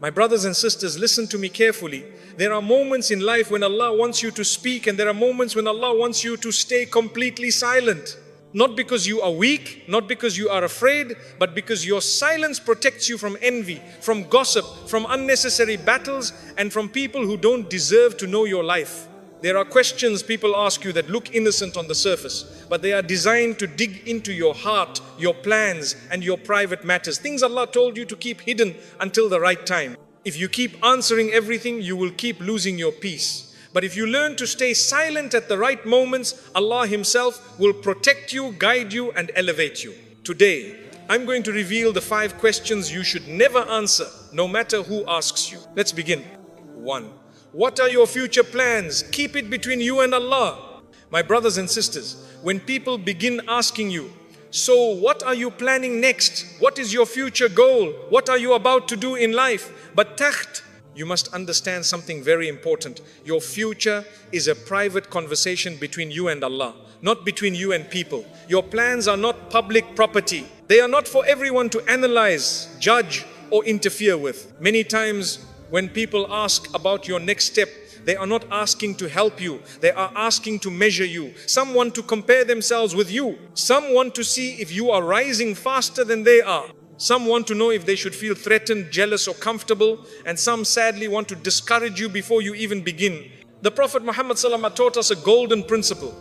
My brothers and sisters, listen to me carefully. There are moments in life when Allah wants you to speak, and there are moments when Allah wants you to stay completely silent. Not because you are weak, not because you are afraid, but because your silence protects you from envy, from gossip, from unnecessary battles, and from people who don't deserve to know your life. There are questions people ask you that look innocent on the surface, but they are designed to dig into your heart, your plans, and your private matters. Things Allah told you to keep hidden until the right time. If you keep answering everything, you will keep losing your peace. But if you learn to stay silent at the right moments, Allah Himself will protect you, guide you, and elevate you. Today, I'm going to reveal the 5 questions you should never answer, no matter who asks you. Let's begin. 1. What are your future plans? Keep it between you and Allah. My brothers and sisters, when people begin asking you, so what are you planning next? What is your future goal? What are you about to do in life? But taht, you must understand something very important. Your future is a private conversation between you and Allah, not between you and people. Your plans are not public property. They are not for everyone to analyze, judge, or interfere with. Many times, when people ask about your next step, they are not asking to help you. They are asking to measure you. Some want to compare themselves with you. Some want to see if you are rising faster than they are. Some want to know if they should feel threatened, jealous, or comfortable. And some sadly want to discourage you before you even begin. The Prophet Muhammad ﷺ taught us a golden principle.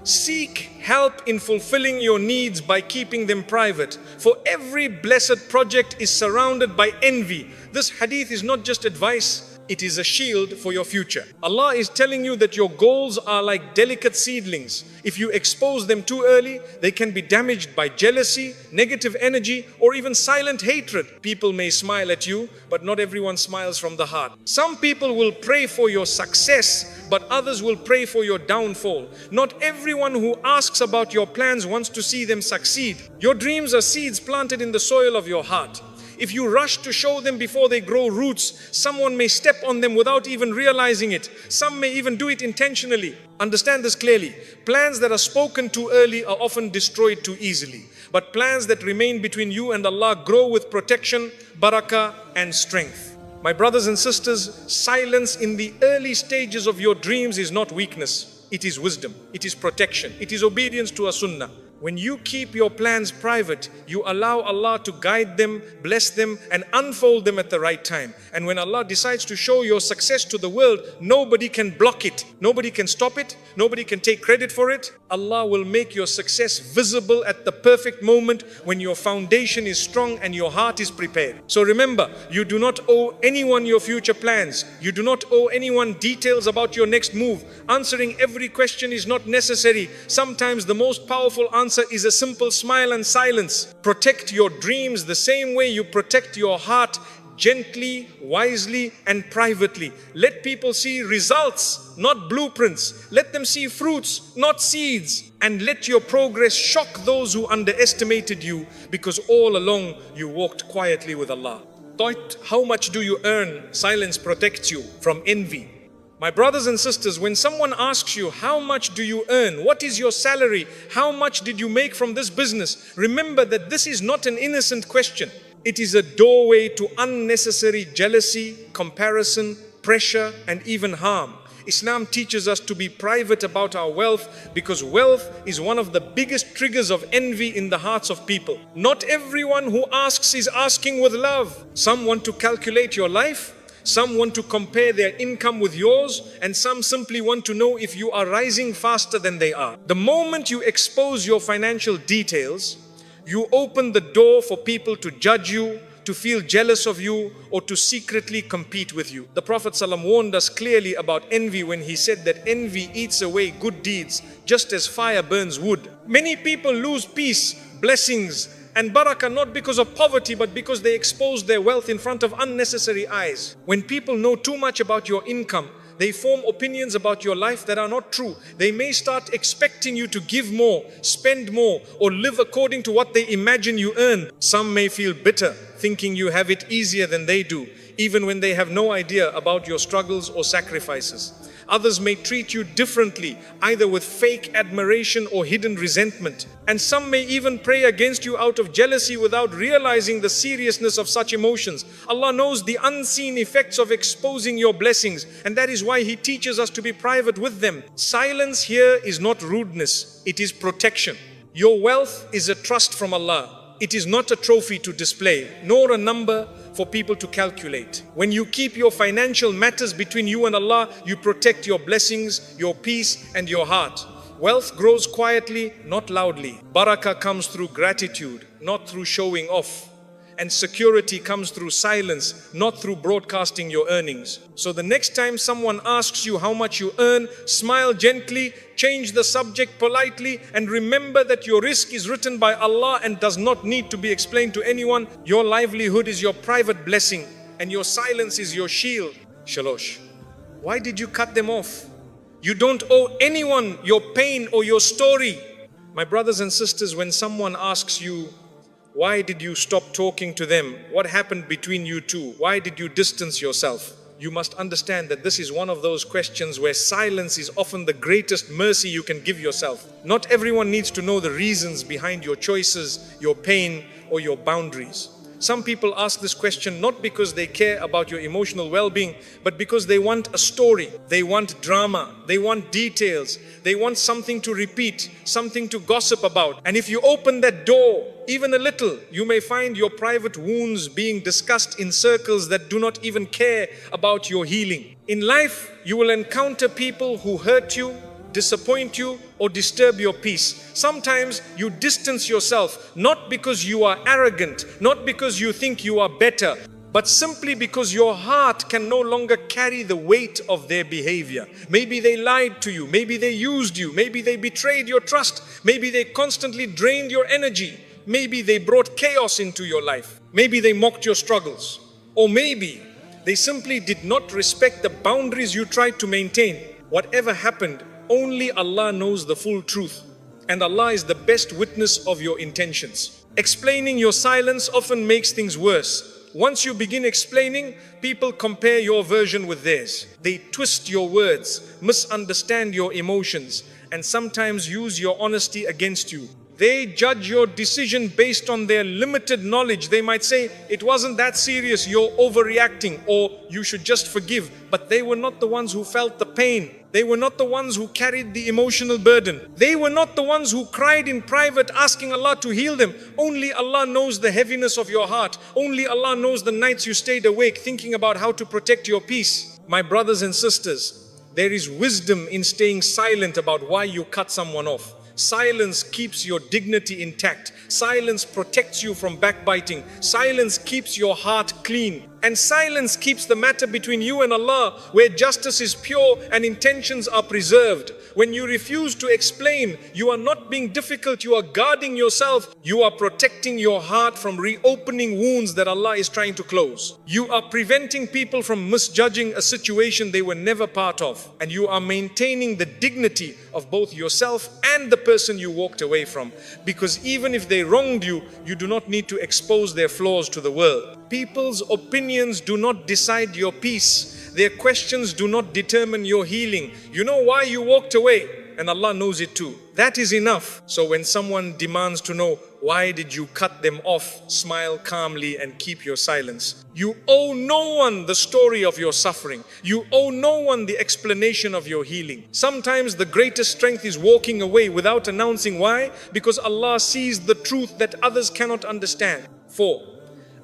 Seek help in fulfilling your needs by keeping them private. For every blessed project is surrounded by envy. This hadith is not just advice, it is a shield for your future. Allah is telling you that your goals are like delicate seedlings. If you expose them too early, they can be damaged by jealousy, negative energy, or even silent hatred. People may smile at you, but not everyone smiles from the heart. Some people will pray for your success, but others will pray for your downfall. Not everyone who asks about your plans wants to see them succeed. Your dreams are seeds planted in the soil of your heart. If you rush to show them before they grow roots, someone may step on them without even realizing it. Some may even do it intentionally. Understand this clearly. Plans that are spoken too early are often destroyed too easily. But plans that remain between you and Allah grow with protection, barakah, and strength. My brothers and sisters, silence in the early stages of your dreams is not weakness. It is wisdom. It is protection. It is obedience to a sunnah. When you keep your plans private, you allow Allah to guide them, bless them, and unfold them at the right time. And when Allah decides to show your success to the world, nobody can block it. Nobody can stop it. Nobody can take credit for it. Allah will make your success visible at the perfect moment when your foundation is strong and your heart is prepared. So remember, you do not owe anyone your future plans. You do not owe anyone details about your next move. Answering every question is not necessary. Sometimes the most powerful answer is a simple smile and silence. Protect your dreams the same way you protect your heart, gently, wisely, and privately. Let people see results, not blueprints. Let them see fruits, not seeds. And let your progress shock those who underestimated you, because all along you walked quietly with Allah. Thought, how much do you earn? Silence protects you from envy. My brothers and sisters, when someone asks you, how much do you earn? What is your salary? How much did you make from this business? Remember that this is not an innocent question. It is a doorway to unnecessary jealousy, comparison, pressure, and even harm. Islam teaches us to be private about our wealth because wealth is one of the biggest triggers of envy in the hearts of people. Not everyone who asks is asking with love. Some want to calculate your life. Some want to compare their income with yours, and some simply want to know if you are rising faster than they are. The moment you expose your financial details, you open the door for people to judge you, to feel jealous of you, or to secretly compete with you. The Prophet ﷺ warned us clearly about envy when he said that envy eats away good deeds, just as fire burns wood. Many people lose peace, blessings, and barakah not because of poverty, but because they expose their wealth in front of unnecessary eyes. When people know too much about your income, they form opinions about your life that are not true. They may start expecting you to give more, spend more, or live according to what they imagine you earn. Some may feel bitter, thinking you have it easier than they do. even when they have no idea about your struggles or sacrifices. Others may treat you differently, either with fake admiration or hidden resentment. And some may even pray against you out of jealousy without realizing the seriousness of such emotions. Allah knows the unseen effects of exposing your blessings, and that is why He teaches us to be private with them. Silence here is not rudeness, it is protection. Your wealth is a trust from Allah. It is not a trophy to display, nor a number for people to calculate. When you keep your financial matters between you and Allah, you protect your blessings, your peace, and your heart. Wealth grows quietly, not loudly. Barakah comes through gratitude, not through showing off. And security comes through silence, not through broadcasting your earnings. So the next time someone asks you how much you earn, smile gently, change the subject politely, and remember that your risk is written by Allah and does not need to be explained to anyone. Your livelihood is your private blessing, and your silence is your shield. Shalosh. Why did you cut them off? You don't owe anyone your pain or your story. My brothers and sisters, when someone asks you, why did you stop talking to them? What happened between you two? Why did you distance yourself? You must understand that this is one of those questions where silence is often the greatest mercy you can give yourself. Not everyone needs to know the reasons behind your choices, your pain, or your boundaries. Some people ask this question not because they care about your emotional well-being, but because they want a story, they want drama, they want details, they want something to repeat, something to gossip about. And if you open that door even a little, you may find your private wounds being discussed in circles that do not even care about your healing. In life, you will encounter people who hurt you, disappoint you, or disturb your peace. Sometimes you distance yourself, not because you are arrogant, not because you think you are better, but simply because your heart can no longer carry the weight of their behavior. Maybe they lied to you, maybe they used you, maybe they betrayed your trust, maybe they constantly drained your energy, maybe they brought chaos into your life, maybe they mocked your struggles, or maybe they simply did not respect the boundaries you tried to maintain. Whatever happened, only Allah knows the full truth, and Allah is the best witness of your intentions. Explaining your silence often makes things worse. Once you begin explaining, people compare your version with theirs. They twist your words, misunderstand your emotions, and sometimes use your honesty against you. They judge your decision based on their limited knowledge. They might say, it wasn't that serious, you're overreacting, or you should just forgive. But they were not the ones who felt the pain. They were not the ones who carried the emotional burden. They were not the ones who cried in private asking Allah to heal them. Only Allah knows the heaviness of your heart. Only Allah knows the nights you stayed awake thinking about how to protect your peace. My brothers and sisters, there is wisdom in staying silent about why you cut someone off. Silence keeps your dignity intact. Silence protects you from backbiting. Silence keeps your heart clean. And silence keeps the matter between you and Allah, where justice is pure and intentions are preserved. When you refuse to explain, you are not being difficult, you are guarding yourself. You are protecting your heart from reopening wounds that Allah is trying to close. You are preventing people from misjudging a situation they were never part of. And you are maintaining the dignity of both yourself and the person you walked away from. Because even if they wronged you, you do not need to expose their flaws to the world. People's opinions do not decide your peace. Their questions do not determine your healing. You know why you walked away, and Allah knows it too. That is enough. So when someone demands to know, why did you cut them off? Smile calmly and keep your silence. You owe no one the story of your suffering. You owe no one the explanation of your healing. Sometimes the greatest strength is walking away without announcing why, because Allah sees the truth that others cannot understand. 4.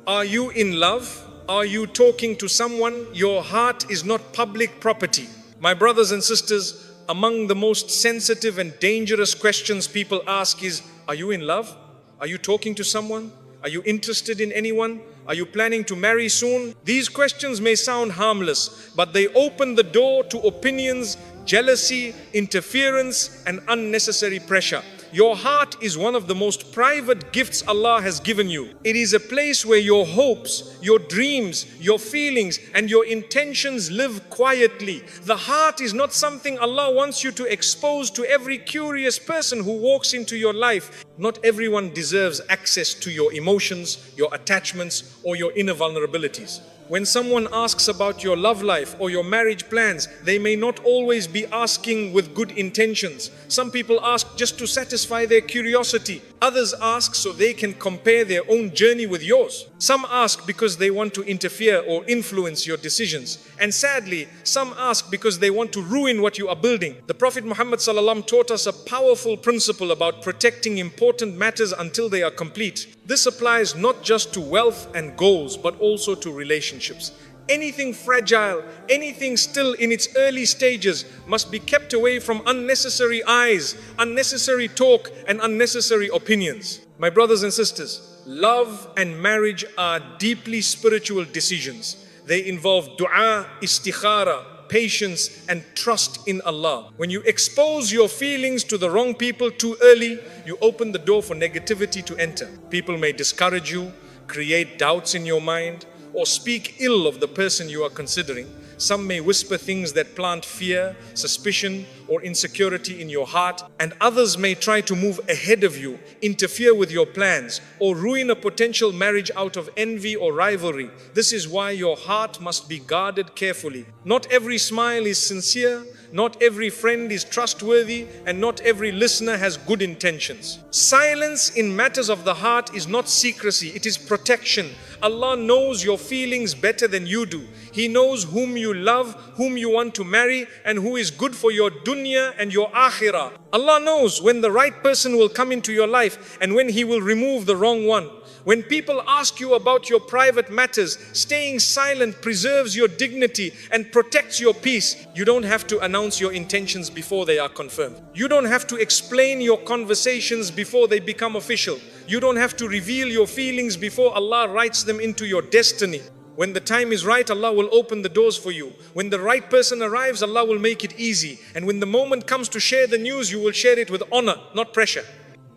Are you in love? Are you talking to someone? Your heart is not public property. My brothers and sisters, among the most sensitive and dangerous questions people ask is, are you in love? Are you talking to someone? Are you interested in anyone? Are you planning to marry soon? These questions may sound harmless, but they open the door to opinions, jealousy, interference, and unnecessary pressure. Your heart is one of the most private gifts Allah has given you. It is a place where your hopes, your dreams, your feelings, and your intentions live quietly. The heart is not something Allah wants you to expose to every curious person who walks into your life. Not everyone deserves access to your emotions, your attachments, or your inner vulnerabilities. When someone asks about your love life or your marriage plans, they may not always be asking with good intentions. Some people ask just to satisfy their curiosity. Others ask so they can compare their own journey with yours. Some ask because they want to interfere or influence your decisions. And sadly, some ask because they want to ruin what you are building. The Prophet Muhammad ﷺ taught us a powerful principle about protecting important matters until they are complete. This applies not just to wealth and goals, but also to relationships. Anything fragile, anything still in its early stages must be kept away from unnecessary eyes, unnecessary talk, and unnecessary opinions. My brothers and sisters, love and marriage are deeply spiritual decisions. They involve dua, istikhara, patience, and trust in Allah. When you expose your feelings to the wrong people too early, you open the door for negativity to enter. People may discourage you, create doubts in your mind, or speak ill of the person you are considering. Some may whisper things that plant fear, suspicion, or insecurity in your heart, and others may try to move ahead of you, interfere with your plans, or ruin a potential marriage out of envy or rivalry. This is why your heart must be guarded carefully. Not every smile is sincere, not every friend is trustworthy, and not every listener has good intentions. Silence in matters of the heart is not secrecy, it is protection. Allah knows your feelings better than you do. He knows whom you love, whom you want to marry, and who is good for your dunya and your akhirah. Allah knows when the right person will come into your life and when He will remove the wrong one. When people ask you about your private matters, staying silent preserves your dignity and protects your peace. You don't have to announce your intentions before they are confirmed. You don't have to explain your conversations before they become official. You don't have to reveal your feelings before Allah writes them into your destiny. When the time is right, Allah will open the doors for you. When the right person arrives, Allah will make it easy. And when the moment comes to share the news, you will share it with honor, not pressure.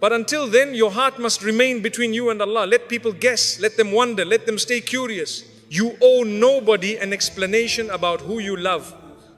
But until then, your heart must remain between you and Allah. Let people guess, let them wonder, let them stay curious. You owe nobody an explanation about who you love,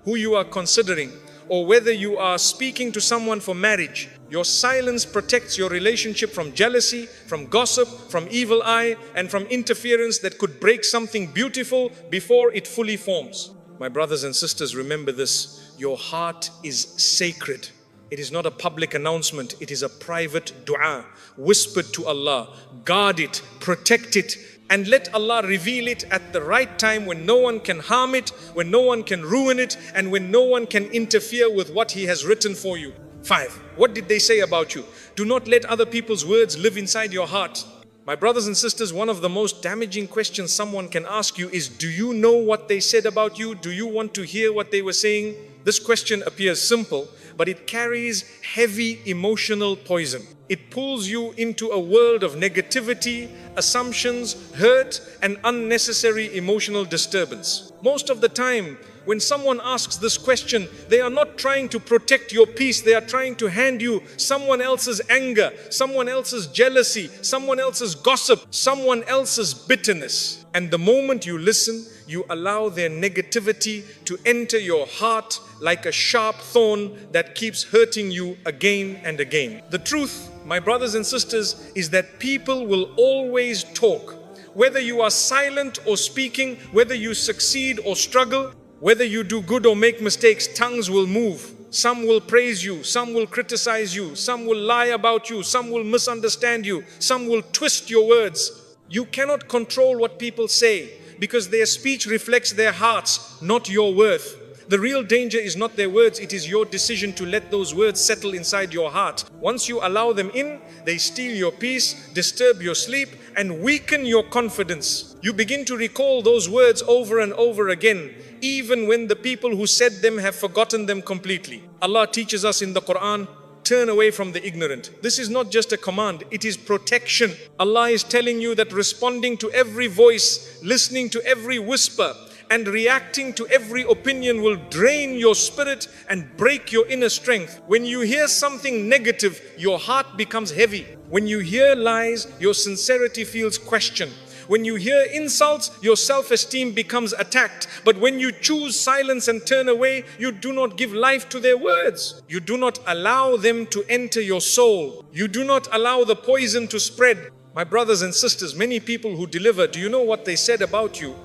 who you are considering, or whether you are speaking to someone for marriage. Your silence protects your relationship from jealousy, from gossip, from evil eye, and from interference that could break something beautiful before it fully forms. My brothers and sisters, remember this. Your heart is sacred. It is not a public announcement. It is a private dua, whispered to Allah. Guard it, protect it, and let Allah reveal it at the right time when no one can harm it, when no one can ruin it, and when no one can interfere with what He has written for you. 5. What did they say about you? Do not let other people's words live inside your heart. My brothers and sisters, one of the most damaging questions someone can ask you is, do you know what they said about you? Do you want to hear what they were saying? This question appears simple, but it carries heavy emotional poison. It pulls you into a world of negativity, assumptions, hurt, and unnecessary emotional disturbance. Most of the time, when someone asks this question, they are not trying to protect your peace. They are trying to hand you someone else's anger, someone else's jealousy, someone else's gossip, someone else's bitterness. And the moment you listen, you allow their negativity to enter your heart like a sharp thorn that keeps hurting you again and again. The truth, my brothers and sisters, is that people will always talk. Whether you are silent or speaking, whether you succeed or struggle, whether you do good or make mistakes, tongues will move. Some will praise you, some will criticize you, some will lie about you, some will misunderstand you, some will twist your words. You cannot control what people say because their speech reflects their hearts, not your worth. The real danger is not their words, it is your decision to let those words settle inside your heart. Once you allow them in, they steal your peace, disturb your sleep, and weaken your confidence. You begin to recall those words over and over again, even when the people who said them have forgotten them completely. Allah teaches us in the Quran, turn away from the ignorant. This is not just a command, it is protection. Allah is telling you that responding to every voice, listening to every whisper, and reacting to every opinion will drain your spirit and break your inner strength. When you hear something negative, your heart becomes heavy. When you hear lies, your sincerity feels questioned. When you hear insults, your self-esteem becomes attacked. But when you choose silence and turn away, you do not give life to their words. You do not allow them to enter your soul. You do not allow the poison to spread. My brothers and sisters, many people who deliver, do you know what they said about you?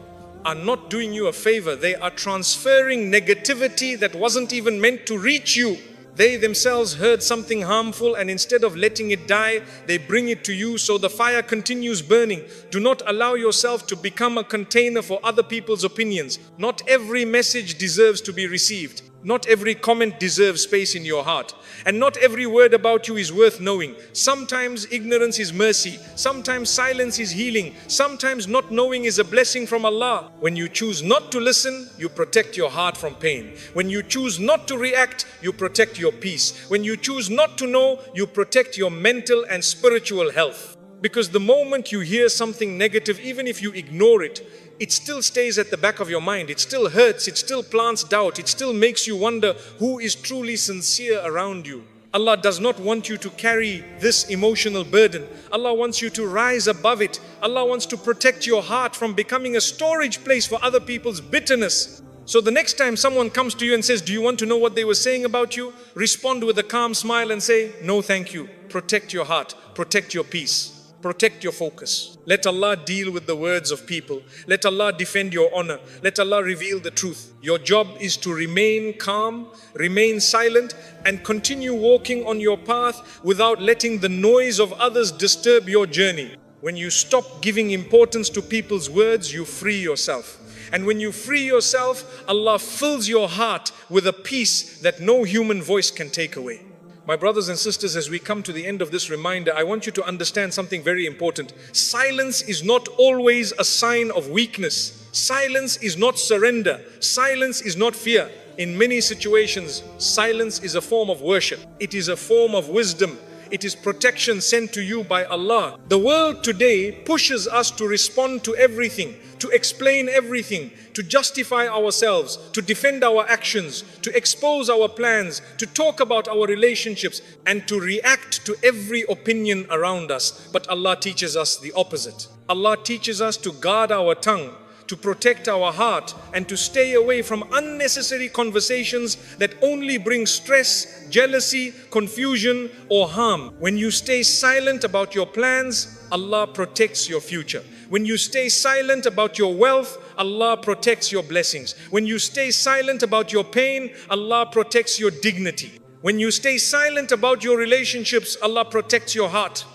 are not doing you a favor. They are transferring negativity that wasn't even meant to reach you. They themselves heard something harmful, and instead of letting it die, they bring it to you, so the fire continues burning. Do not allow yourself to become a container for other people's opinions. Not every message deserves to be received. Not every comment deserves space in your heart. And not every word about you is worth knowing. Sometimes ignorance is mercy. Sometimes silence is healing. Sometimes not knowing is a blessing from Allah. When you choose not to listen, you protect your heart from pain. When you choose not to react, you protect your peace. When you choose not to know, you protect your mental and spiritual health. Because the moment you hear something negative, even if you ignore it, it still stays at the back of your mind. It still hurts. It still plants doubt. It still makes you wonder who is truly sincere around you. Allah does not want you to carry this emotional burden. Allah wants you to rise above it. Allah wants to protect your heart from becoming a storage place for other people's bitterness. So the next time someone comes to you and says, do you want to know what they were saying about you? Respond with a calm smile and say, no, thank you. Protect your heart. Protect your peace. Protect your focus. Let Allah deal with the words of people. Let Allah defend your honor. Let Allah reveal the truth. Your job is to remain calm, remain silent, and continue walking on your path without letting the noise of others disturb your journey. When you stop giving importance to people's words, you free yourself. And when you free yourself, Allah fills your heart with a peace that no human voice can take away. My brothers and sisters, as we come to the end of this reminder, I want you to understand something very important. Silence is not always a sign of weakness. Silence is not surrender. Silence is not fear. In many situations, silence is a form of worship. It is a form of wisdom. It is protection sent to you by Allah. The world today pushes us to respond to everything, to explain everything, to justify ourselves, to defend our actions, to expose our plans, to talk about our relationships, and to react to every opinion around us. But Allah teaches us the opposite. Allah teaches us to guard our tongue, to protect our heart, and to stay away from unnecessary conversations that only bring stress, jealousy, confusion, or harm. When you stay silent about your plans, Allah protects your future. When you stay silent about your wealth, Allah protects your blessings. When you stay silent about your pain, Allah protects your dignity. When you stay silent about your relationships, Allah protects your heart.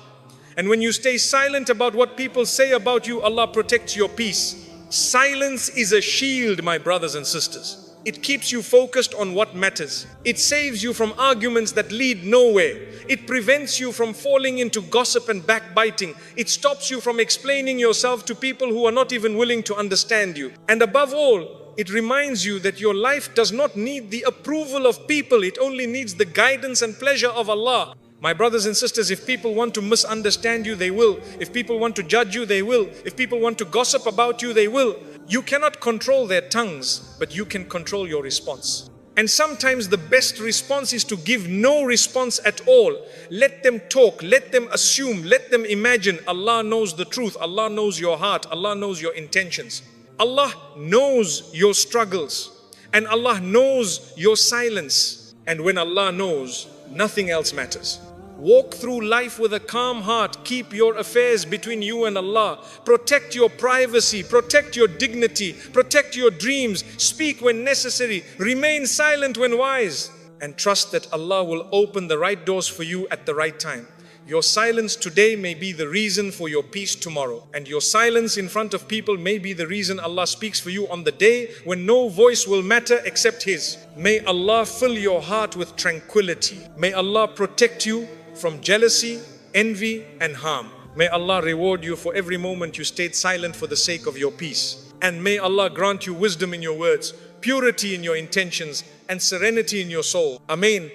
And when you stay silent about what people say about you, Allah protects your peace. Silence is a shield, my brothers and sisters. It keeps you focused on what matters. It saves you from arguments that lead nowhere. It prevents you from falling into gossip and backbiting. It stops you from explaining yourself to people who are not even willing to understand you. And above all, it reminds you that your life does not need the approval of people. It only needs the guidance and pleasure of Allah. My brothers and sisters, if people want to misunderstand you, they will. If people want to judge you, they will. If people want to gossip about you, they will. You cannot control their tongues, but you can control your response. And sometimes the best response is to give no response at all. Let them talk, let them assume, let them imagine. Allah knows the truth. Allah knows your heart. Allah knows your intentions. Allah knows your struggles. And Allah knows your silence. And when Allah knows, nothing else matters. Walk through life with a calm heart. Keep your affairs between you and Allah. Protect your privacy. Protect your dignity. Protect your dreams. Speak when necessary. Remain silent when wise. And trust that Allah will open the right doors for you at the right time. Your silence today may be the reason for your peace tomorrow. And your silence in front of people may be the reason Allah speaks for you on the day when no voice will matter except His. May Allah fill your heart with tranquility. May Allah protect you from jealousy, envy, and harm. May Allah reward you for every moment you stayed silent for the sake of your peace. And may Allah grant you wisdom in your words, purity in your intentions, and serenity in your soul. Ameen.